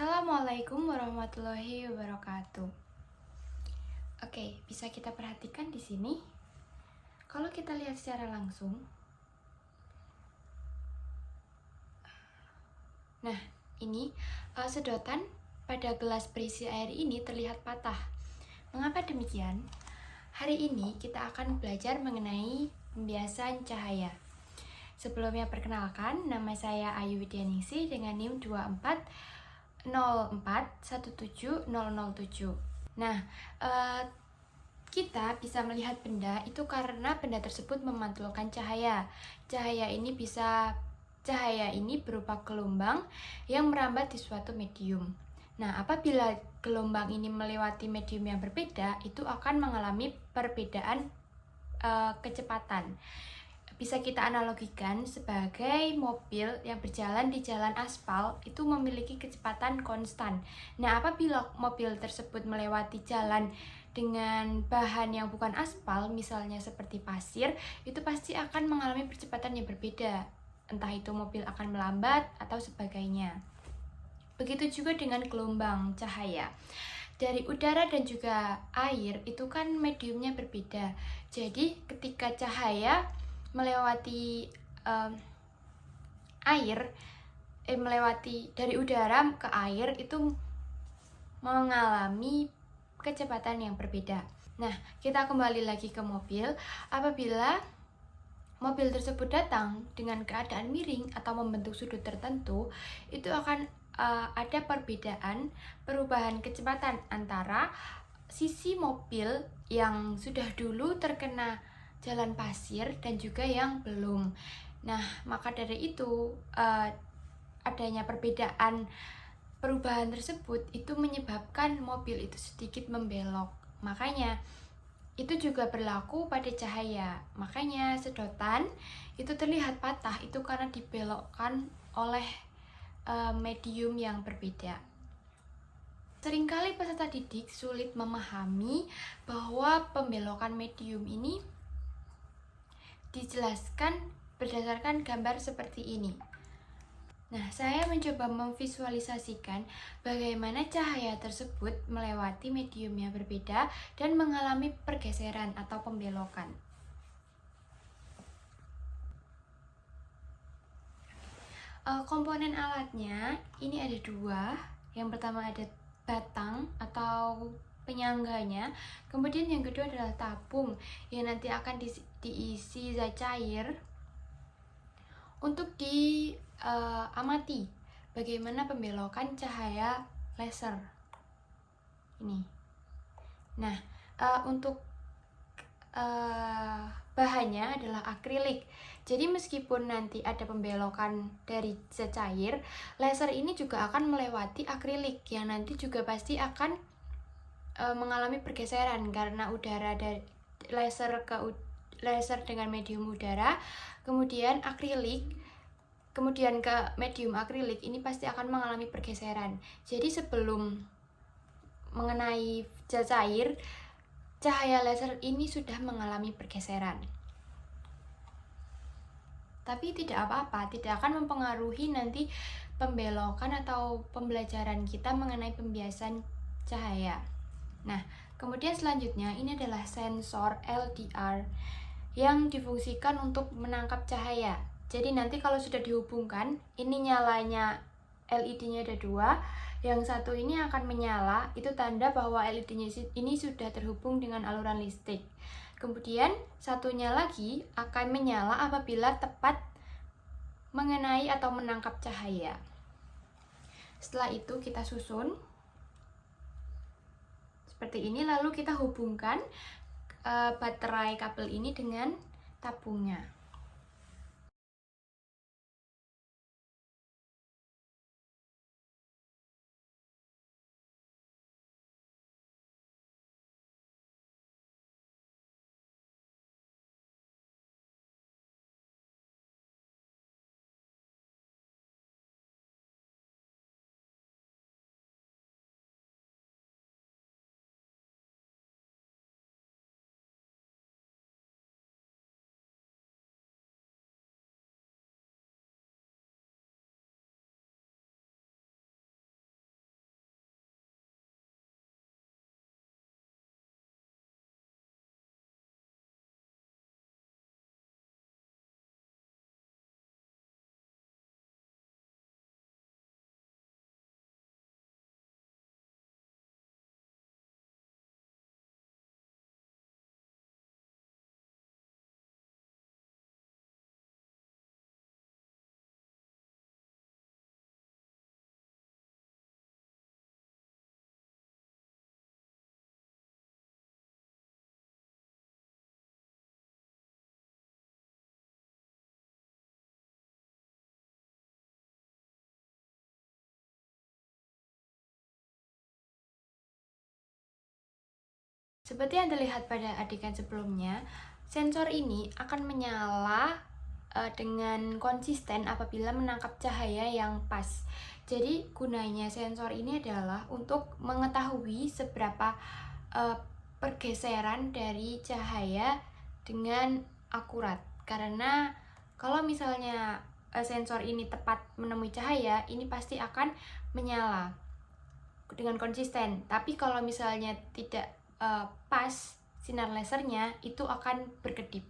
Assalamualaikum warahmatullahi wabarakatuh. Oke, bisa kita perhatikan di sini. Kalau kita lihat secara langsung, nah ini sedotan pada gelas berisi air ini terlihat patah. Mengapa demikian? Hari ini kita akan belajar mengenai pembiasan cahaya. Sebelumnya perkenalkan, nama saya Ayu Widyaningsih dengan NIM 2404170007. Nah, kita bisa melihat benda itu karena benda tersebut memantulkan cahaya. Cahaya ini berupa gelombang yang merambat di suatu medium. Nah, apabila gelombang ini melewati medium yang berbeda, itu akan mengalami perbedaan kecepatan. Bisa kita analogikan sebagai mobil yang berjalan di jalan aspal itu memiliki kecepatan konstan. Nah, apabila mobil tersebut melewati jalan dengan bahan yang bukan aspal, misalnya seperti pasir, itu pasti akan mengalami percepatan yang berbeda. Entah itu mobil akan melambat atau sebagainya. Begitu juga dengan gelombang cahaya. Dari udara dan juga air itu kan mediumnya berbeda. Jadi ketika cahaya melewati melewati dari udara ke air itu mengalami kecepatan yang berbeda. Nah, kita kembali lagi ke mobil. Apabila mobil tersebut datang dengan keadaan miring atau membentuk sudut tertentu, itu akan ada perubahan kecepatan antara sisi mobil yang sudah dulu terkena jalan pasir dan juga yang belum. Nah, maka dari itu adanya perubahan tersebut itu menyebabkan mobil itu sedikit membelok. Makanya itu juga berlaku pada cahaya. Makanya sedotan itu terlihat patah itu karena dibelokkan oleh medium yang berbeda. Seringkali peserta didik sulit memahami bahwa pembelokan medium ini dijelaskan berdasarkan gambar seperti ini. Nah, saya mencoba memvisualisasikan bagaimana cahaya tersebut melewati medium yang berbeda dan mengalami pergeseran atau pembelokan. Komponen alatnya ini ada dua. Yang pertama ada batang atau penyangganya, kemudian yang kedua adalah tabung yang nanti akan diisi zat cair untuk diamati bagaimana pembelokan cahaya laser ini. Nah, untuk bahannya adalah akrilik. Jadi meskipun nanti ada pembelokan dari zat cair, laser ini juga akan melewati akrilik yang nanti juga pasti akan mengalami pergeseran karena udara dari laser dengan medium udara, kemudian akrilik, kemudian ke medium akrilik ini pasti akan mengalami pergeseran. Jadi sebelum mengenai zat cair, cahaya laser ini sudah mengalami pergeseran. Tapi tidak apa-apa, tidak akan mempengaruhi nanti pembelokan atau pembelajaran kita mengenai pembiasan cahaya. Nah, kemudian selanjutnya ini adalah sensor LDR yang difungsikan untuk menangkap cahaya. Jadi nanti kalau sudah dihubungkan, ini nyalanya LED-nya ada dua, yang satu ini akan menyala, itu tanda bahwa LED-nya ini sudah terhubung dengan aluran listrik. Kemudian satunya lagi akan menyala apabila tepat mengenai atau menangkap cahaya. Setelah itu kita susun seperti ini, lalu kita hubungkan baterai kabel ini dengan tabungnya. Seperti yang terlihat pada adegan sebelumnya, sensor ini akan menyala dengan konsisten apabila menangkap cahaya yang pas. Jadi gunanya sensor ini adalah untuk mengetahui seberapa pergeseran dari cahaya dengan akurat. Karena kalau misalnya sensor ini tepat menemui cahaya, ini pasti akan menyala dengan konsisten. Tapi kalau misalnya tidak pas sinar lasernya, itu akan berkedip.